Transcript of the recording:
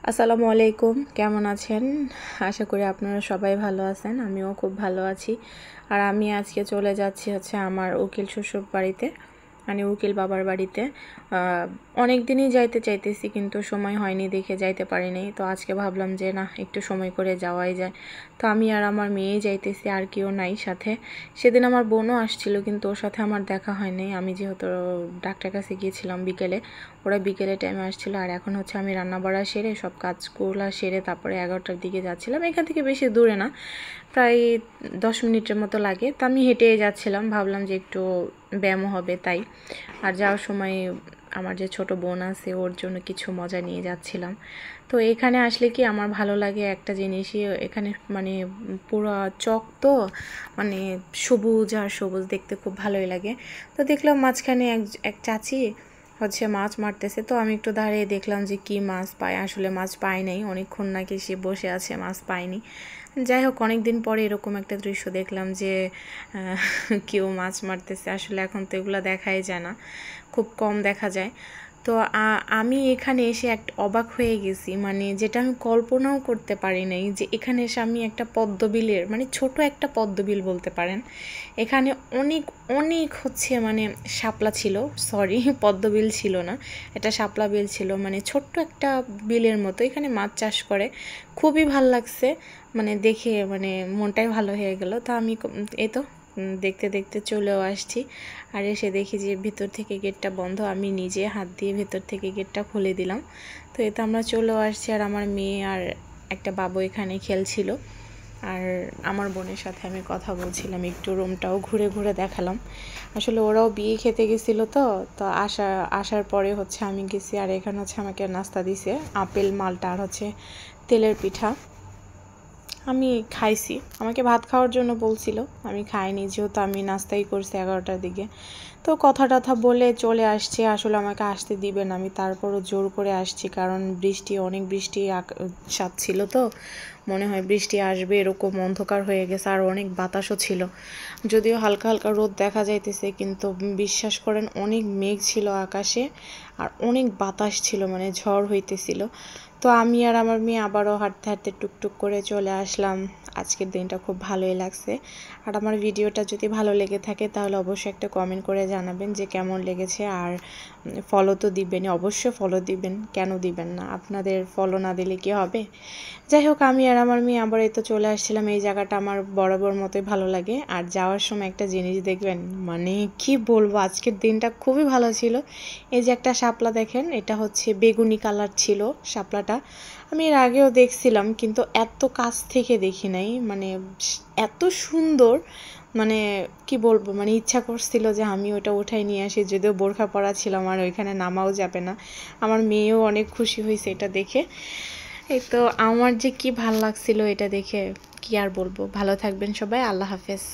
আসসালামু আলাইকুম, কেমন আছেন? আশা করি আপনারা সবাই ভালো আছেন। আমিও খুব ভালো আছি। আর আমি আজকে চলে যাচ্ছি আমার উকিল শ্বশুর বাড়িতে, মানে উকিল বাবার বাড়িতে। অনেক দিনই যাইতে চাইতেছি, কিন্তু সময় হয়নি দেখে যাইতে পারিনি। তো আজকে ভাবলাম যে না, একটু সময় করে যাওয়াই যায়। তো আমি আর আমার মেয়েই যাইতেছি, আর কেউ নাই সাথে। সেদিন আমার বোনও আসছিল, কিন্তু ওর সাথে আমার দেখা হয়নি। আমি যেহেতু ডাক্তার কাছে গিয়েছিলাম বিকেলে, ওরা বিকেলে টাইমে আসছিল। আর এখন আমি রান্না বাড়া সেরে সব কাজগুলো সেরে তারপরে 11টার দিকে যাচ্ছিলাম। এখান থেকে বেশি দূরে না, প্রায় 10 মিনিটের মতো লাগে। তো আমি হেঁটে যাচ্ছিলাম, ভাবলাম যে একটু ব্যায়ামও হবে তাই। আর যাওয়ার সময় আমার যে ছোট বোন আছে, ওর জন্য কিছু মজা নিয়ে যাচ্ছিলাম। তো এখানে আসলে কি আমার ভালো লাগে একটা জিনিসই, এখানে মানে পুরো চক, তো মানে সবুজ আর সবুজ, দেখতে খুব ভালোই লাগে। তো দেখলাম মাঝখানে এক চাচি মাছ মারতেছে। তো আমি একটু দাঁড়িয়ে দেখলাম যে কি মাছ পায়। আসলে মাছ পায় নাই, অনেকক্ষণ নাকি সে বসে আছে, মাছ পায়নি। যাই হোক, অনেক দিন পরে এরকম একটা দৃশ্য দেখলাম যে কেউ মাছ মারতেছে। আসলে এখন তো এগুলো দেখাই যায় না, খুব কম দেখা যায়। তো আমি এখানে এসে একটা অবাক হয়ে গেছি, মানে যেটা আমি কল্পনাও করতে পারি নাই, যে এখানে এসে আমি একটা পদ্মবিলের, মানে ছোট একটা পদ্মবিল বলতে পারেন, এখানে অনেক অনেক মানে শাপলা ছিল, সরি পদ্মবিল ছিল না, এটা শাপলা বিল ছিল, মানে ছোট্ট একটা বিলের মতো। এখানে মাছ চাষ করে, খুবই ভাল লাগছে, মানে দেখে মানে মনটাই ভালো হয়ে গেল। তো আমি এই তো দেখতে দেখতে চলেও আসছি। আর এসে দেখি যে ভিতর থেকে গেটটা বন্ধ, আমি নিজে হাত দিয়ে ভেতর থেকে গেটটা খুলে দিলাম। তো এতে আমরা চলেও আসছি। আর আমার মেয়ে আর একটা বাবু এখানে খেলছিল, আর আমার বোনের সাথে আমি কথা বলছিলাম, একটু রুমটাও ঘুরে ঘুরে দেখালাম। আসলে ওরাও বিয়ে খেতে গেছিলো, তো তো আসার পরে আমি গেছি। আর এখানে আমাকে নাস্তা দিছে, আপেল মালটা আর তেলের পিঠা। আমি খাইছি, আমাকে ভাত খাওয়ার জন্য বলছিল, আমি খাইনি, যেহেতু আমি নাস্তাই করছি 11টার দিকে। তো কথা টথা বলে চলে আসছে। আসলে আমাকে আসতে দিবে না, আমি তারপরও জোর করে আসছি, কারণ অনেক বৃষ্টি সাথ ছিল, তো মনে হয় বৃষ্টি আসবে এরকম অন্ধকার হয়ে গেছে। আর অনেক বাতাসও ছিল, যদিও হালকা হালকা রোদ দেখা যাইতেছে, কিন্তু বিশ্বাস করেন অনেক মেঘ ছিল আকাশে, আর অনেক বাতাস ছিল, মানে ঝড় হইতেছিল। তো আমি আর আমার মেয়ে আবারও হাঁটতে হাঁটতে টুকটুক করে চলে আসলাম। আজকের দিনটা খুব ভালোই লাগছে। আর আমার ভিডিওটা যদি ভালো লেগে থাকে তাহলে অবশ্যই একটা কমেন্ট করে জানাবেন যে কেমন লেগেছে। আর ফলো তো দিবেন, অবশ্যই ফলো দিবেন, কেন দিবেন না? আপনাদের ফলো না দিলে কি হবে? যাই হোক, আমি আর আমার মেয়ে আবার এই তো চলে আসছিলাম। এই জায়গাটা আমার বরাবর মতোই ভালো লাগে। আর যাওয়ার সময় একটা জিনিস দেখবেন, মানে কি বলবো, আজকের দিনটা খুবই ভালো ছিল। এই যে একটা শাপলা দেখেন, এটা বেগুনি কালার ছিল শাপলাটা। আমি এর আগেও দেখছিলাম, কিন্তু এত কাছ থেকে দেখি নাই, মানে এত সুন্দর, মানে কি বলবো, মানে ইচ্ছা করছিল যে আমি ওটা উঠাই নিয়ে আসি, যদিও বোরখা পরা ছিলাম আর ওইখানে নামাও যাবে না। আমার মেয়েও অনেক খুশি হয়েছে এটা দেখে। এই তো আমার যে কি ভাল লাগছিল এটা দেখে, কি আর বলবো। ভালো থাকবেন সবাই, আল্লাহ হাফেজ।